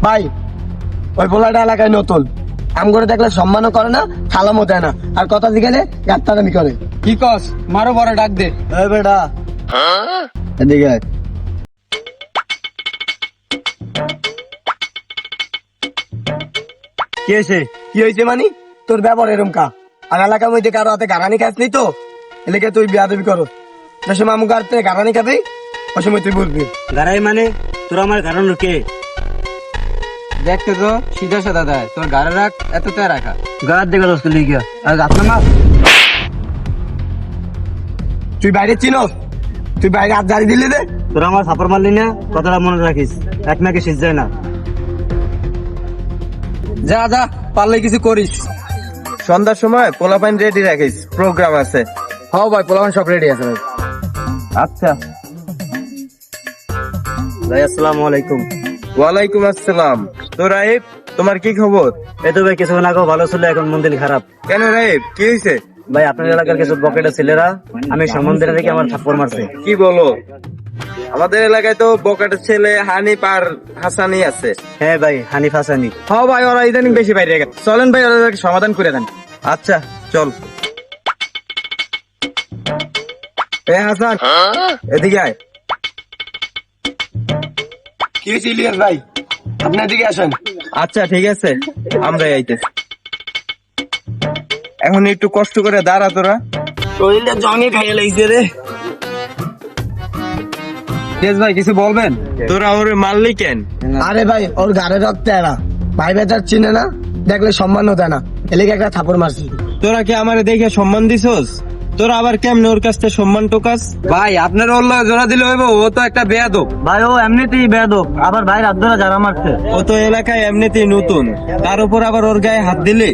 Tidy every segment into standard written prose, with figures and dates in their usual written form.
ভাই ওই পোলাটা এলাকায় নতুন, আম করে দেখলে সম্মানও করে না, সালামও দেয় না, আর কথা জিজ্ঞাসা গাত্তারামি করে। কি কস? মারো বড় ডাক দে। এই বেটা এদিকে আয়। কি হয়েছে? কি হয়েছে মানে? তোর ব্যবহার এরম কা, আর এলাকার মধ্যে কারো হাতে গারানি খাস নি তো, এলাকায় তুই বিয়াদবি করো। যে সময় আমু গাড়তে গারানি খাবি ওই সময় তুই বুঝবি। গারাই মানে তোর আমার গারান লোকে দেখতে তো সিধা সাদা দেয়, তোর গাড়ে রাখ এত তে রাখা গাড়ার দিকে দোস্ত লিখিয়া আর আপনার মা তুই বাইরে চিনস? তুই বাইরে হাত জারি দিলি দে। তোর আমার সাপড় মারলি না, কথাটা মনে রাখিস, এক নাকি সিজ যায় না। যা যা, পারলে কিছু করিস। সন্ধ্যার সময় পোলাপাইন রেডি রাখিস, প্রোগ্রাম আছে। হ্যাঁ ভাই, পোলাপান সব রেডি আছে ভাই। আচ্ছা। ভাই আসসালামু আলাইকুম। ওয়ালাইকুম আসসালাম। তো রাইব, তোমার কি খবর? এই তো ভাই কিছুক্ষণ আগে ভালো ছিল, এখন মন্দির খারাপ। কেন রাইব, কি হয়েছে? ভাই আপনার এলাকার কিছু বকেটের ছেলেরা আমি সম্বন্ধে রেখে আমার থাপ্পড় মারছে। কি বলো? আমাদের এলাকায় তো বকাটের ছেলে হানিফ আর হাসানি আছে। হ্যাঁ ভাই, হানিফ হাসানি। হ্যাঁ ভাই, ওরা ইদানিং বেশি বাইরে গেছে। চলেন ভাই, ওদেরকে সমাধান করে দেন। আচ্ছা চল। এ হাসান, এদিকে আয়। কি হয়েছে ইলিয়াস ভাই? আপনি এদিকে আসেন। আচ্ছা ঠিক আছে, আমরা আইতেছি। এখন একটু কষ্ট করে দাঁড়া তোরা। শরীরটা জঙে খাইয়ে লাগছে রে। তেজ ভাই কিছু বলবেন? তোরা ওরে মারলি কেন? আরে ভাই ওর গাড়ে রক্ত এরা, ভাই বেচার চিনে না, দেখলে সম্মানও দেয় না, এলাকা একটা থাপড় মারছি। তোরা কি আমারে দেখে সম্মান দিছস? তোরা আবার কেমনে ওর কাছ থেকে সম্মান টোকাস? ভাই আপনার ওর লগে জোড়া দিলে হইব, ও তো একটা বেয়াদব। ভাই ও এমনিতেই বেয়াদব, আবার ভাই রাত ধরে যারা মারছে। ও তো এলাকায় এমনিতেই নতুন, তার উপর আবার ওর গায়ে হাত দিলে।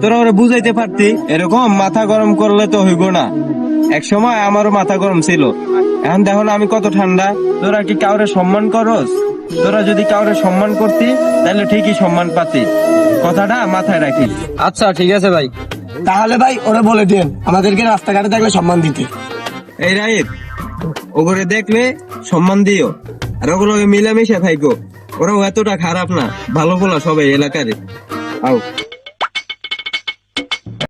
তোরা ওরে বুঝাইতে পারতি, এরকম মাথা গরম করলে তো হইব না। এক সময় আমারও মাথা গরম ছিল, এখন দেখো না আমি কত ঠান্ডা। তোরা কি কাউরে সম্মান করস? তোরা যদি কাউরে সম্মান করতি তাহলে ঠিকই সম্মান পাতি, কথাটা মাথায় রাখিস। আচ্ছা ঠিক আছে ভাই। তাহলে ভাই ওরা বলে দিন আমাদেরকে রাস্তাঘাটে দেখলে সম্মান দিতে। এই রাইব, ওগুলো দেখলে সম্মান দিও, আর ওগুলো মিলামিশা থাইকো। ওরাও এতটা খারাপ না, ভালো বলা সবাই এলাকারে। আও।